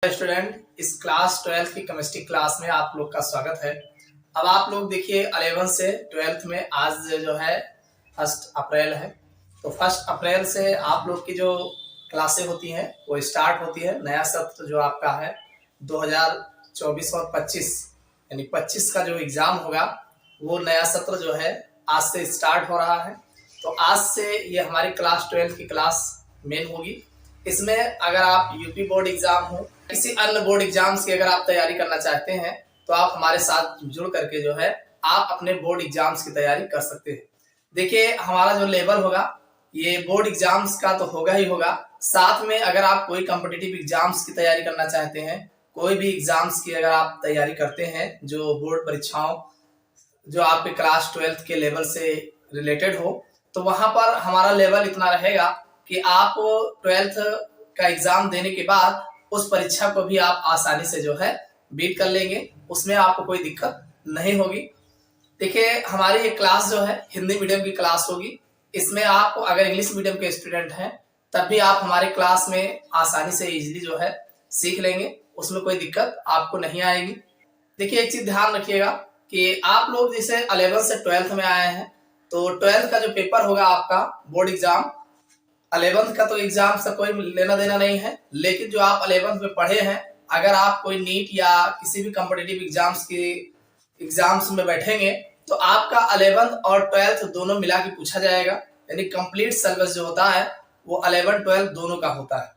Student, इस class 12 की chemistry class में आप लोग का स्वागत है। अब आप लोग देखिए 11 से 12th में आज जो है 1 अप्रैल है। तो 1 अप्रैल से आप लोग की जो क्लासें होती हैं वो स्टार्ट होती है। नया सत्र जो आपका है 2024 और 25 यानी 25 का जो एग्जाम होगा वो नया सत्र जो है आज से स्टार्ट हो रहा है। तो आज से ये हमारी क्लास 12 की क्लास मेन होगी। इसमें अगर आप यूपी बोर्ड एग्जाम हो, किसी अन्य बोर्ड एग्जाम्स की अगर आप तैयारी करना चाहते हैं तो आप हमारे साथ जुड़ करके जो है आप अपने बोर्ड एग्जाम्स की तैयारी कर सकते हैं। देखिए हमारा जो लेवल होगा ये बोर्ड एग्जाम्स का तो होगा ही होगा, साथ में अगर आप कोई कॉम्पिटिटिव एग्जाम्स की तैयारी करना चाहते हैं, कोई भी एग्जाम्स की अगर आप तैयारी करते हैं जो बोर्ड परीक्षाओं जो आपके क्लास 12 के लेवल से रिलेटेड हो, तो वहां पर हमारा लेवल इतना रहेगा कि आप 12th का एग्जाम देने के बाद उस परीक्षा को भी आप आसानी से जो है बीट कर लेंगे, उसमें आपको कोई दिक्कत नहीं होगी। देखिए हमारी ये क्लास जो है हिंदी मीडियम की क्लास होगी। इसमें आप अगर इंग्लिश मीडियम के स्टूडेंट हैं तब भी आप हमारे क्लास में आसानी से इजीली जो है सीख लेंगे, उसमें कोई दिक्कत आपको नहीं आएगी। देखिए एक चीज ध्यान रखिएगा कि आप लोग जैसे 11 से 12th में आए हैं तो 12th का जो पेपर होगा आपका बोर्ड एग्जाम, 11th का तो एग्जाम से कोई लेना देना नहीं है, लेकिन जो आप 11th में पढ़े हैं अगर आप कोई नीट या किसी भी कॉम्पिटिटिव एग्जाम्स में बैठेंगे तो आपका 11th और 12th दोनों मिला के पूछा जाएगा। यानी कंप्लीट सिलेबस जो होता है वो 11 12 दोनों का होता है।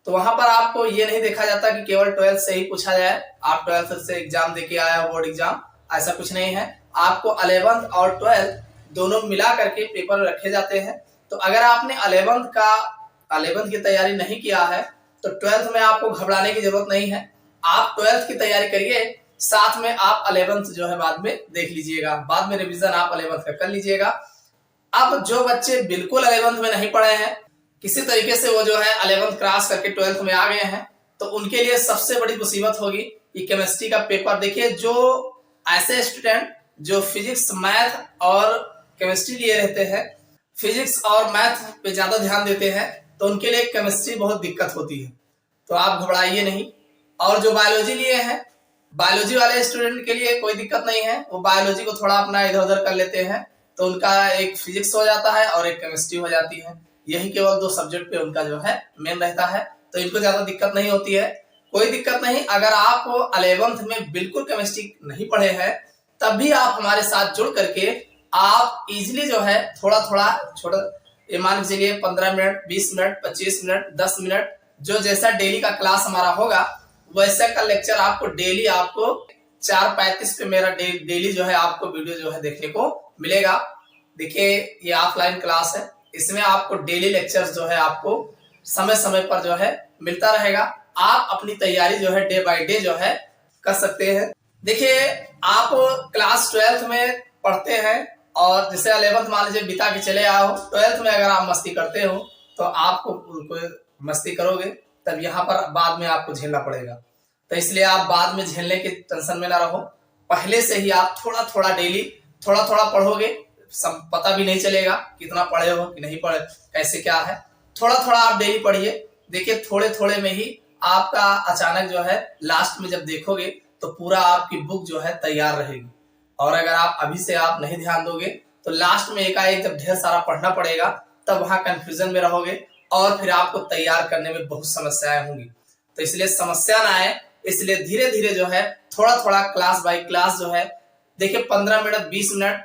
तो वहां पर आपको ये नहीं देखा जाता कि केवल 12th से ही पूछा जाए, आप 12th से एग्जाम देके आया हो बोर्ड एग्जाम, ऐसा कुछ नहीं है। आपको 11th और 12th दोनों मिला करके पेपर रखे जाते हैं। तो अगर आपने 11th की तैयारी नहीं किया है तो 12th में आपको घबराने की जरूरत नहीं है। आप 12th की तैयारी करिए, साथ में आप 11th जो है बाद में देख लीजिएगा, बाद में रिवीजन आप 11th का कर लीजिएगा। अब जो बच्चे बिल्कुल 11th में नहीं पढ़े हैं, किसी तरीके से वो जो है 11th क्रॉस करके 12th में आ गए हैं, तो उनके लिए सबसे बड़ी मुसीबत होगी कि केमिस्ट्री का पेपर। देखिए जो ऐसे स्टूडेंट जो फिजिक्स मैथ और केमिस्ट्री लिए रहते हैं, फिजिक्स और मैथ पे ज्यादा ध्यान देते हैं, तो उनके लिए केमिस्ट्री बहुत दिक्कत होती है। तो आप घबराइए नहीं। और जो बायोलॉजी लिए हैं, बायोलॉजी वाले स्टूडेंट के लिए कोई दिक्कत नहीं है, वो बायोलॉजी को थोड़ा अपना इधर उधर कर लेते हैं तो उनका एक फिजिक्स हो जाता है और एक केमिस्ट्री हो जाती है। यही केवल 2 सब्जेक्ट पे उनका जो है मेन रहता है, तो इनको ज्यादा दिक्कत नहीं होती है। कोई दिक्कत नहीं। अगर आप 11th में बिल्कुल केमिस्ट्री नहीं पढ़े हैं तब भी आप हमारे साथ जुड़ करके आप इजिली जो है थोड़ा थोड़ा छोटा, ये मान के चलिए 15 मिनट 20 मिनट 25 मिनट 10 मिनट जो जैसा डेली का क्लास हमारा होगा वैसा का लेक्चर आपको डेली आपको 4:35 पे मेरा डेली जो है आपको वीडियो जो है देखने को मिलेगा। देखिए ये ऑफलाइन क्लास है, इसमें आपको डेली लेक्चर्स जो है आपको समय समय पर जो है मिलता रहेगा। आप अपनी तैयारी जो है डे बाय डे जो है कर सकते हैं। देखिए आप क्लास 12th में पढ़ते हैं और जैसे 11th मान लीजिए बिता के चले आओ, 12th में अगर आप मस्ती करते हो तो आपको मस्ती करोगे तब यहाँ पर बाद में आपको झेलना पड़ेगा। तो इसलिए आप बाद में झेलने की टेंशन में ना रहो, पहले से ही आप थोड़ा थोड़ा डेली थोड़ा थोड़ा पढ़ोगे, सब पता भी नहीं चलेगा कितना पढ़े हो कि नहीं पढ़े, कैसे क्या है। थोड़ा थोड़ा आप डेली पढ़िए। देखिए थोड़े थोड़े में ही आपका अचानक जो है लास्ट में जब देखोगे तो पूरा आपकी बुक जो है तैयार रहेगी। और अगर आप अभी से आप नहीं ध्यान दोगे तो लास्ट में एकाएक जब ढेर सारा पढ़ना पड़ेगा तब वहां कंफ्यूजन में रहोगे और फिर आपको तैयार करने में बहुत समस्याएं होंगी। तो इसलिए समस्या ना आए, इसलिए धीरे धीरे जो है थोड़ा थोड़ा क्लास बाय क्लास जो है, देखिए 15 मिनट 20 मिनट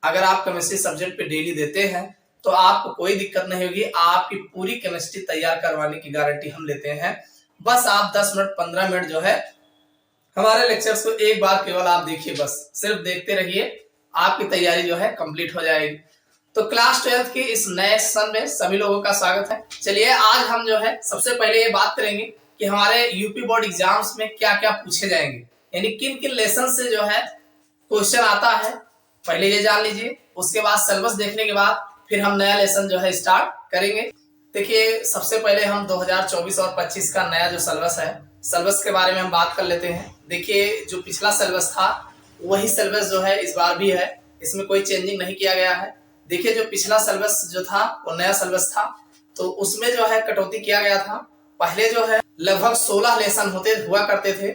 अगर आप केमिस्ट्री सब्जेक्ट पे डेली देते हैं तो आपको कोई दिक्कत नहीं होगी। आपकी पूरी केमिस्ट्री तैयार करवाने की गारंटी हम लेते हैं। बस आप 10 मिनट 15 मिनट जो है हमारे लेक्चर्स को एक बार केवल आप देखिए, बस सिर्फ देखते रहिए, आपकी तैयारी जो है कंप्लीट हो जाएगी। तो क्लास 12th के इस नए सेशन में सभी लोगों का स्वागत है। चलिए आज हम जो है सबसे पहले ये बात करेंगे कि हमारे यूपी बोर्ड एग्जाम्स में क्या क्या पूछे जाएंगे, यानी किन किन लेसन से जो है क्वेश्चन आता है, पहले ये जान लीजिए। उसके बाद सिलेबस देखने के बाद फिर हम नया लेसन जो है स्टार्ट करेंगे। देखिए सबसे पहले हम 2024 और 25 का नया जो सिलेबस है, सिलेबस के बारे में हम बात कर लेते हैं। देखिए जो पिछला सिलेबस था वही सिलेबस जो है इस बार भी है, इसमें कोई चेंजिंग नहीं किया गया है। देखिए जो पिछला सिलेबस जो था वो नया सिलेबस था, तो उसमें जो है कटौती किया गया था। पहले जो है लगभग 16 लेसन हुआ करते थे।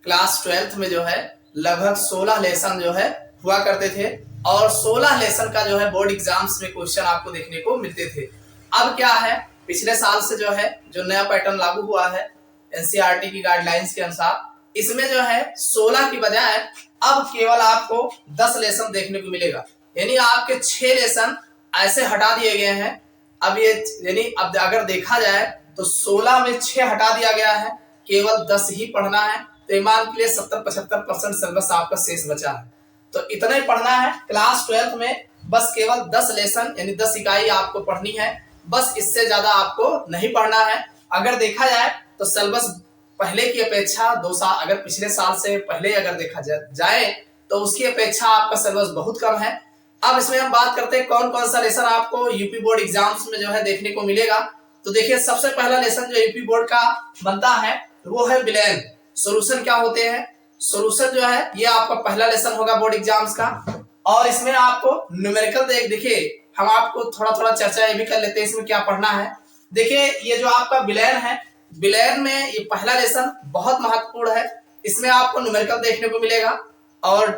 क्लास 12th में जो है लगभग 16 लेसन जो है हुआ करते थे और 16 लेसन का जो है बोर्ड एग्जाम्स में क्वेश्चन आपको देखने को मिलते थे। अब क्या है, पिछले साल से जो है जो नया पैटर्न लागू हुआ है एनसीईआरटी की गाइडलाइंस के अनुसार, इसमें जो है 16 की बजाय अब केवल आपको 10 लेसन देखने को मिलेगा। यानी आपके 6 लेसन ऐसे हटा दिए गए हैं। अब ये यानी अब अगर देखा जाए तो 16 में 6 हटा दिया गया है, केवल 10 ही पढ़ना है। तो ईमान के लिए 70-75% सिलेबस आपका शेष बचा है। तो इतना ही पढ़ना है क्लास 12th में, बस केवल 10 लेसन यानी 10 इकाई आपको पढ़नी है, बस इससे ज्यादा आपको नहीं पढ़ना है। अगर देखा जाए तो सिलेबस पहले की अपेक्षा 2 साल, अगर पिछले साल से पहले अगर देखा जाए तो उसकी अपेक्षा आपका सिलेबस बहुत कम है। अब इसमें हम बात करते हैं कौन कौन सा लेसन आपको यूपी बोर्ड एग्जाम्स में जो है देखने को मिलेगा। तो देखिए सबसे पहला लेसन जो यूपी बोर्ड का बनता है वो है बिलेन। सॉल्यूशन क्या होते हैं, सॉल्यूशन जो है ये आपका पहला लेसन होगा बोर्ड एग्जाम्स का। और इसमें आपको न्यूमेरिकल देखिए हम आपको थोड़ा थोड़ा चर्चा ये भी कर लेते हैं इसमें क्या पढ़ना है। देखिए ये जो आपका बिलेन है, बिलेन में ये पहला लेसन बहुत महत्वपूर्ण है। इसमें आपको न्यूमेरिकल देखने को मिलेगा और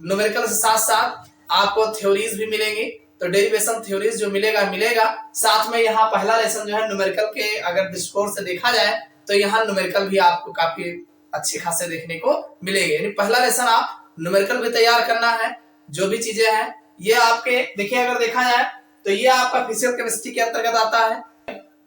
न्यूमेरिकल से साथ साथ आपको थ्योरीज भी मिलेंगी। तो डेरिवेशन थ्योरीज जो मिलेगा साथ में यहाँ पहला लेसन जो है न्यूमेरिकल के अगर दृष्टिकोण से देखा जाए तो यहाँ न्यूमेरिकल भी आपको काफी अच्छे खासे देखने को मिलेंगे। यानी पहला लेसन आप न्यूमेरिकल भी तैयार करना है। जो भी चीजें हैं ये आपके देखिए अगर देखा जाए तो ये आपका फिजिकल केमिस्ट्री के अंतर्गत आता है।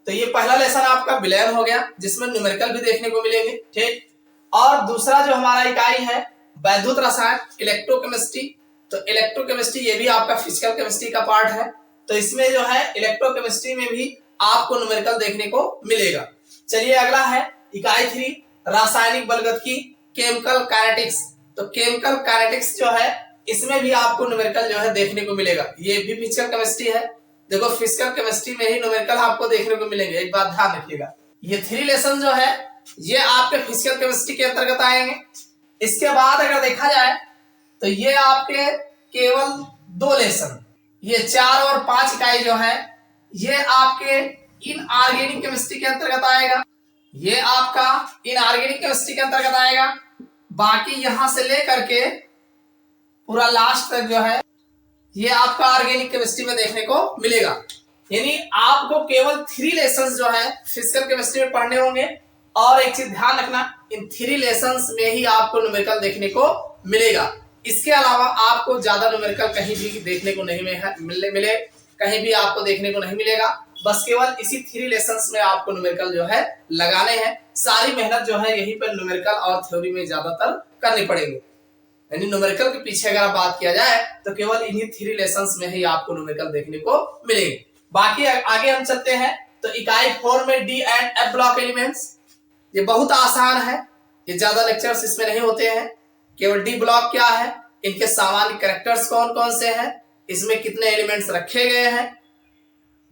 तो ये पहला लेसन आपका बिलेन हो गया जिसमें न्यूमेरिकल भी देखने को मिलेंगे, ठीक। और दूसरा जो हमारा इकाई है वैद्युत रसायन इलेक्ट्रोकेमिस्ट्री। तो इलेक्ट्रोकेमिस्ट्री ये भी आपका फिजिकल केमिस्ट्री का पार्ट है। तो इसमें जो है इलेक्ट्रोकेमिस्ट्री में भी आपको न्यूमेरिकल देखने को मिलेगा। चलिए अगला है इकाई 3 रासायनिक बलगतिकी केमिकल काइनेटिक्स। तो केमिकल काइनेटिक्स जो है इसमें भी आपको न्यूमेरिकल जो है देखने को मिलेगा। ये भी फिजिकल केमिस्ट्री है। देखो फिजिकल केमिस्ट्री में ही न्यूमेरिकल आपको देखने को मिलेंगे, एक बात ध्यान रखिएगा। ये 3 लेसन जो है ये आपके फिजिकल केमिस्ट्री के अंतर्गत आएंगे। इसके बाद अगर देखा जाए तो ये आपके केवल 2 लेसन, ये 4 और 5 इकाई जो है ये आपके इनऑर्गेनिक केमिस्ट्री के अंतर्गत आएगा। ये आपका इनऑर्गेनिक केमिस्ट्री के अंतर्गत आएगा। बाकी यहां से लेकर के पूरा लास्ट तक जो है ये आपका ऑर्गेनिक केमिस्ट्री में देखने को मिलेगा। यानी आपको केवल 3 लेसन्स जो है फिजिकल केमिस्ट्री में पढ़ने होंगे। और एक चीज ध्यान रखना, इन 3 लेसन्स में ही आपको न्यूमेरिकल देखने को मिलेगा। इसके अलावा आपको ज्यादा न्यूमेरिकल कहीं भी देखने को नहीं मिले कहीं भी आपको देखने को नहीं मिलेगा। बस केवल इसी 3 लेसन्स में आपको न्यूमेरिकल जो है लगाने हैं। सारी मेहनत जो है यहीं पर न्यूमेरिकल और थ्योरी में ज्यादातर करनी पड़ेगी। यानी न्यूमेरिकल के पीछे अगर बात किया जाए तो केवल इन्हीं 3 लेसन्स में ही आपको न्यूमेरिकल देखने को मिलेंगे। बाकी आगे हम चलते हैं तो इकाई 4 में D and F block elements. ये बहुत आसान है, ये ज्यादा लेक्चर्स इसमें नहीं होते हैं। केवल डी ब्लॉक क्या है, इनके सामान्य कैरेक्टर्स कौन कौन से हैं, इसमें कितने एलिमेंट्स रखे गए हैं,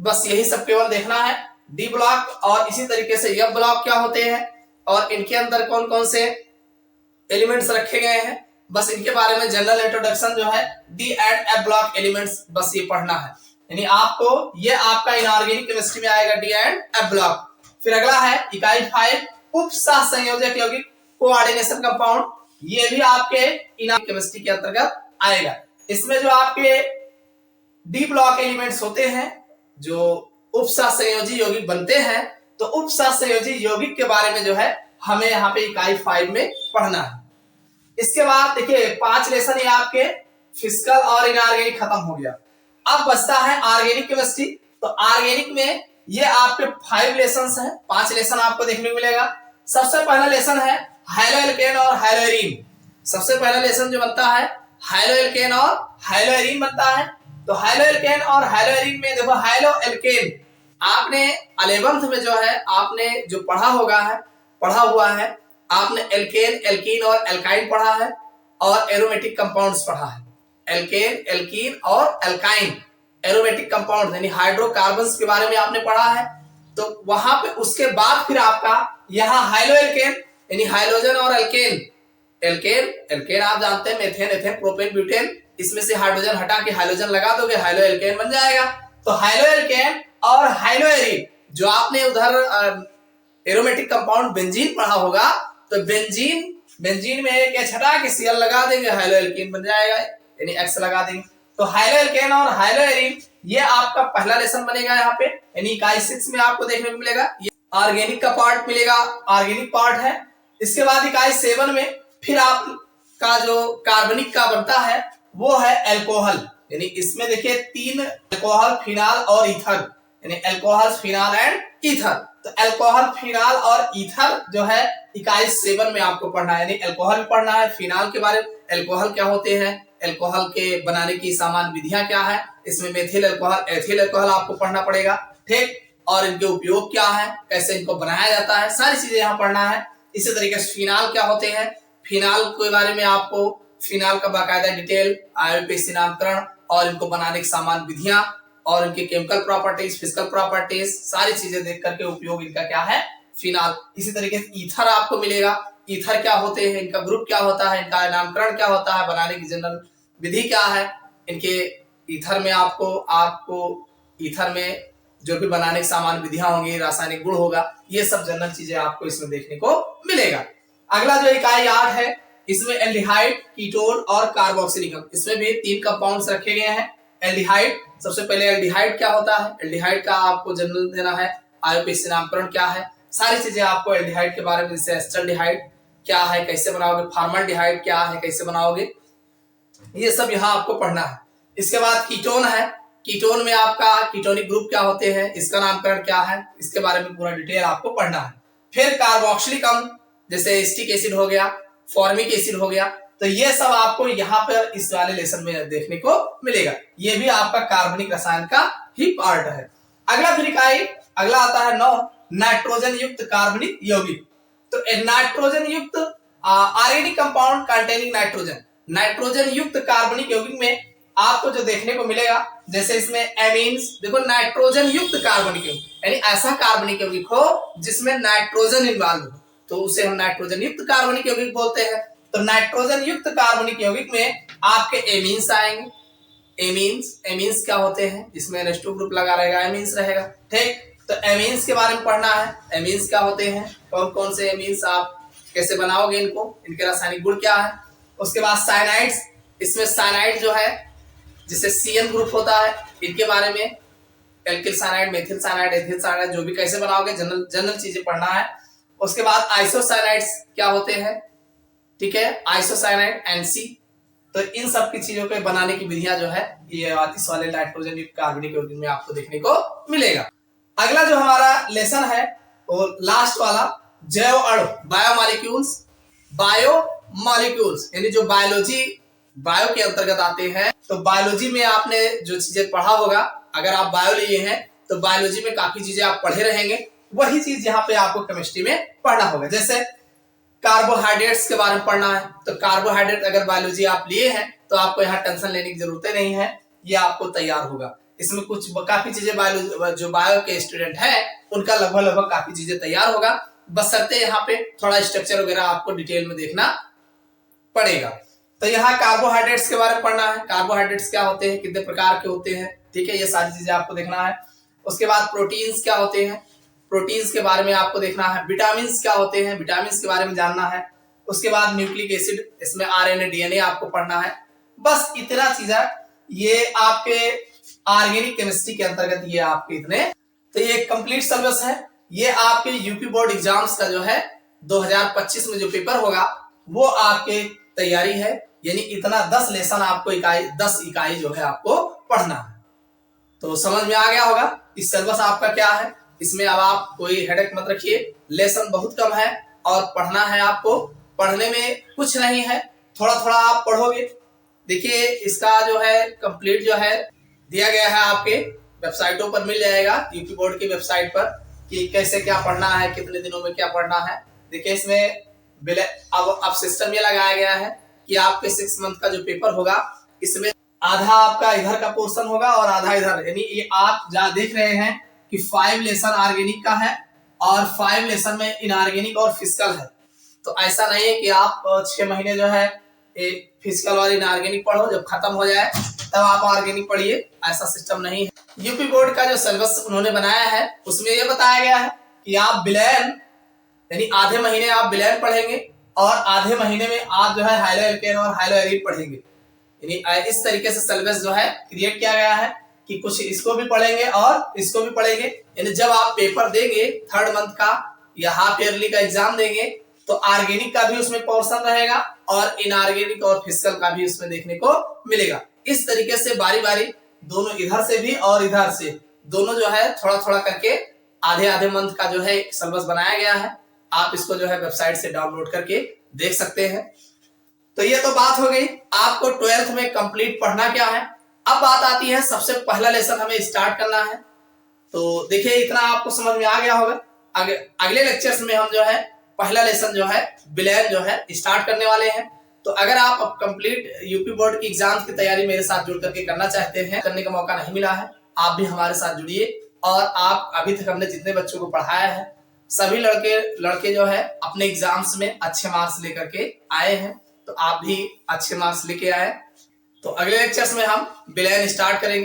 बस यही सब केवल देखना है। डी ब्लॉक और इसी तरीके से एफ ब्लॉक क्या होते हैं और इनके अंदर कौन कौन से एलिमेंट्स रखे गए हैं, बस इनके बारे में जनरल इंट्रोडक्शन जो है D and F block elements बस ये पढ़ना है। यानी आपको ये आपका इनऑर्गेनिक केमिस्ट्री में आएगा डी एंड एफ ब्लॉक। फिर अगला है इकाई 5 उप सह संयोजक यौगिक कोऑर्डिनेशन कंपाउंड। ये भी आपके इनऑर्गेनिक केमिस्ट्री के अंतर्गत आएगा। इसमें जो आपके डी ब्लॉक एलिमेंट्स होते हैं जो उप सह संयोजी यौगिक बनते हैं, तो उप सह संयोजी यौगिक के बारे में जो है हमें यहाँ पे इकाई 5 में पढ़ना है। इसके बाद देखिए 5 लेसन ये आपके फिजिकल और इनऑर्गेनिक खत्म हो गया। अब बचता है ऑर्गेनिक केमिस्ट्री। तो ऑर्गेनिक में ये आपके 5 लेसन हैं, 5 लेसन आपको देखने को मिलेगा। सबसे पहला लेसन है हाइलोएल्केन और हाइलोएरीन। सबसे पहला लेसन जो बनता है हाइलोएल्केन और हाइलोएरीन बनता है। तो हाइलोएल्केन और हाइलोएरीन में देखो हाइलोएल्केन आपने 11th में जो है आपने जो पढ़ा हुआ है आपने एल्केन, एल्कीन और एल्काइन पढ़ा है और एरोमेटिक कंपाउंड्स पढ़ा है। एल्केन, एल्कीन और एल्काइन एरोमेटिक कंपाउंड यानी हाइड्रोकार्बन्स के बारे में आपने पढ़ा है। तो वहां पे उसके बाद फिर आपका यहाँ हाइलोएल्केन यानी हाइड्रोजन और एल्केन, एल्केन आप जानते हैं मेथेन, एथेन, प्रोपेन, ब्यूटेन, इसमें से हाइड्रोजन हटा के हाइड्रोजन लगा दोगे हाइलोएल्केन बन जाएगा। तो हाइलोएल्केन और हाइलोएरीन जो आपने उधर एरोमेटिक कंपाउंड बेंजीन पढ़ा होगा, तो बेंजीन में एक एच हटा के Cl लगा देंगे, हाइलोएल्कीन बन जाएगा, यानी X लगा देंगे। तो हाइलोएल्केन और हाइलोएरिन ये आपका पहला लेसन बनेगा यहाँ पे, यानी इकाई 6 में आपको देखने को मिलेगा। ये ऑर्गेनिक का पार्ट मिलेगा, ऑर्गेनिक पार्ट है। इसके बाद इकाई 7 में फिर आपका जो कार्बनिक का बनता है वो है एल्कोहल, यानी इसमें देखिए 3 एल्कोहल, फिनाल और ईथर, यानी एल्कोहल, फिनाल एंड ईथर। तो एल्कोहल, फिनाल और ईथर जो है इकाई 7 में आपको पढ़ना है, यानी एल्कोहल पढ़ना है, फिनाल के बारे में, एल्कोहल क्या होते हैं, एल्कोहल के बनाने की सामान्य विधियां क्या है, इसमें मेथिल अल्कोहल, एथिल अल्कोहल आपको पढ़ना पड़ेगा, ठीक, और इनके उपयोग क्या है, कैसे इनको बनाया जाता है, सारी चीजें यहाँ पढ़ना है। इसी तरीके से फिनाल क्या होते हैं, फिनाल के बारे में आपको फिनाल का बाकायदा डिटेल, आईयूपीएसी नामकरण और इनको बनाने की सामान्य विधियां और इनके केमिकल प्रॉपर्टीज, फिजिकल प्रॉपर्टीज, सारी चीजें देख करके उपयोग इनका क्या है, फिनाल। इसी तरीके से ईथर आपको मिलेगा, ईथर क्या होते हैं, इनका ग्रुप क्या होता है, इनका नामकरण क्या होता है, बनाने की जनरल विधि क्या है, इनके ईथर में आपको ईथर में जो भी बनाने की सामान्य विधियां होंगी, रासायनिक गुण होगा, ये सब जनरल चीजें आपको इसमें देखने को मिलेगा। अगला जो इकाई 8 है, इसमें एल्डिहाइड, कीटोन और कार्बोक्सिलिक, इसमें भी 3 कंपाउंड्स रखे गए हैं। एल्डिहाइड, सबसे पहले एल्डिहाइड क्या होता है, एल्डिहाइड का आपको जनरल देना है, आईयूपीएसी नामकरण क्या है, सारी चीजें आपको एल्डिहाइड के बारे में, जैसे एस्टल्डिहाइड क्या है, कैसे बनाओगे, फॉर्मल्डिहाइड क्या है, कैसे बनाओगे, ये सब यहाँ आपको पढ़ना है। इसके बाद कीटोन है, कीटोन में आपका कीटोनिक ग्रुप क्या होते हैं, इसका नामकरण क्या है, इसके बारे में पूरा डिटेल आपको पढ़ना है। फिर कार्बोक्सिलिक अम्ल, जैसे एसिटिक एसिड हो गया, फॉर्मिक एसिड हो गया, तो ये सब आपको यहाँ पर इस वाले लेसन में देखने को मिलेगा। ये भी आपका कार्बनिक रसायन का ही पार्ट है। अगला फिर इकाई, अगला आता है 9, नाइट्रोजन युक्त कार्बनिक यौगिक। तो नाइट्रोजन युक्त organic compound containing nitrogen, nitrogen युक्त कार्बनिक यौगिक में आपको जो देखने को मिलेगा, जैसे इसमें एमीन्स, देखो नाइट्रोजन युक्त कार्बनिक यौगिक, यानी ऐसा कार्बनिक यौगिक हो जिसमें नाइट्रोजन इन्वॉल्व हो, तो उसे हम नाइट्रोजन युक्त कार्बनिक यौगिक बोलते हैं। तो नाइट्रोजन युक्त कार्बनिक यौगिक में आपके एमीन्स आएंगे। एमीन्स क्या होते हैं, इसमें NH2 ग्रुप लगा रहेगा, एमीन्स रहेगा, ठीक। तो एमीन्स के बारे में पढ़ना है, एमीन्स क्या होते हैं, कौन कौन से एमीन्स, आप कैसे बनाओगे इनको, इनके रासायनिक गुण क्या है। उसके बाद साइनाइड्स, इसमें साइनाइड जो है जिससे CN ग्रुप होता है, इनके बारे में, alkyl cyanide, methyl cyanide, ethyl cyanide, जो भी कैसे बनाओगे, जनरल चीजें पढ़ना है। उसके बाद आइसोसाइनाइड्स क्या होते हैं, ठीक है, आइसोसाइनाइड, NC, तो इन सब की चीजों के बनाने की विधियां जो है ये इस वाले नाइट्रोजन युक्त कार्बनिक यौगिक में आपको देखने को मिलेगा। अगला जो हमारा लेसन है वो लास्ट वाला, जैव अणु, बायोमॉलिक्यूल्स, यानी जो बायो के अंतर्गत आते हैं। तो बायोलॉजी में आपने जो चीजें पढ़ा होगा, अगर आप बायो लिए हैं तो बायोलॉजी में काफी चीजें आप पढ़े रहेंगे, वही चीज यहाँ पे आपको केमिस्ट्री में पढ़ना होगा। जैसे कार्बोहाइड्रेट्स के बारे में पढ़ना है, तो कार्बोहाइड्रेट अगर बायोलॉजी आप लिए हैं तो आपको यहाँ टेंशन लेने की जरूरत नहीं है, ये आपको तैयार होगा। इसमें कुछ काफी चीजें जो बायो के स्टूडेंट हैं उनका लगभग काफी चीजें तैयार होगा, बशर्ते यहाँ पे थोड़ा स्ट्रक्चर वगैरह आपको डिटेल में देखना पड़ेगा। तो यहाँ कार्बोहाइड्रेट्स के बारे में पढ़ना है, कार्बोहाइड्रेट्स क्या होते हैं, कितने प्रकार के होते हैं, ठीक है, ये सारी चीजें आपको देखना है। उसके बाद प्रोटीन्स क्या होते हैं, प्रोटीन्स के बारे में आपको देखना है। विटामिन क्या होते हैं, विटामिन के बारे में जानना है। उसके बाद न्यूक्लिक एसिड, इसमें RNA DNA आपको पढ़ना है। बस इतना चीजें, ये आपके ऑर्गेनिक केमिस्ट्री के अंतर्गत ये आपके इतने, तो ये कंप्लीट सिलेबस है। ये आपके यूपी बोर्ड एग्जाम्स का जो है 2025 में जो पेपर होगा वो आपके तैयारी है, यानी इतना 10 लेसन आपको 10 इकाई जो है आपको पढ़ना है। तो समझ में आ गया होगा इस सिलेबस आपका क्या है। इसमें अब आप कोई हेडेक मत रखिए, लेसन बहुत कम है और पढ़ना है आपको, पढ़ने में कुछ नहीं है, थोड़ा थोड़ा आप पढ़ोगे। देखिए इसका जो है कंप्लीट जो है दिया गया है, आपके वेबसाइटों पर मिल जाएगा, यूपी बोर्ड की वेबसाइट पर, कि कैसे क्या पढ़ना है, कितने दिनों में क्या पढ़ना है। देखिए इसमें अब सिस्टम ये लगाया गया है कि आपके 6 मंथ का जो पेपर होगा इसमें आधा आपका इधर का पोर्शन होगा और आधा इधर, यानी ये आप जहाँ देख रहे हैं कि 5 लेसन ऑर्गेनिक का है और 5 लेसन में इनऑर्गेनिक और फिजिकल है। तो ऐसा नहीं है कि आप 6 महीने जो है एक फिजिकल और इनऑर्गेनिक पढ़ो, जब खत्म हो जाए तब आप ऑर्गेनिक पढ़िए, ऐसा सिस्टम नहीं है। यूपी बोर्ड का जो सिलेबस उन्होंने बनाया है उसमें ये बताया गया है कि आप विलयन यानी आधे महीने आप बिलेन पढ़ेंगे और आधे महीने में आप जो है हाइलो एल्केन और हाइलो एरीन पढ़ेंगे। यानी इस तरीके से सिलेबस जो है क्रिएट किया गया है कि कुछ इसको भी पढ़ेंगे और इसको भी पढ़ेंगे। यानी जब आप पेपर देंगे 3rd मंथ का या हाफ ईयरली का एग्जाम देंगे तो ऑर्गेनिक का भी उसमें पोर्शन रहेगा और इनऑर्गेनिक और फिजिकल का भी उसमें देखने को मिलेगा। इस तरीके से बारी बारी दोनों इधर से भी और इधर से दोनों जो है थोड़ा थोड़ा करके आधे आधे मंथ का जो है सिलेबस बनाया गया है। आप इसको जो है वेबसाइट से डाउनलोड करके देख सकते हैं। तो ये तो बात हो गई आपको 12th में कंप्लीट पढ़ना क्या है। अब बात आती है सबसे पहला लेसन हमें स्टार्ट करना है। तो देखिए इतना आपको समझ में आ गया होगा। अगले लेक्चर्स में हम जो है पहला लेसन जो है बिलेन जो है स्टार्ट करने वाले हैं। तो अगर आप कंप्लीट यूपी बोर्ड की एग्जाम की तैयारी मेरे साथ जुड़ करके करना चाहते हैं, करने का मौका नहीं मिला है, आप भी हमारे साथ जुड़िए। और आप अभी तक हमने जितने बच्चों को पढ़ाया है सभी लड़के जो है अपने एग्जाम्स में अच्छे मार्क्स लेकर के आए हैं। तो आप भी अच्छे मार्क्स लेके आए। तो अगले लेक्चर्स में हम बिलेन स्टार्ट करेंगे।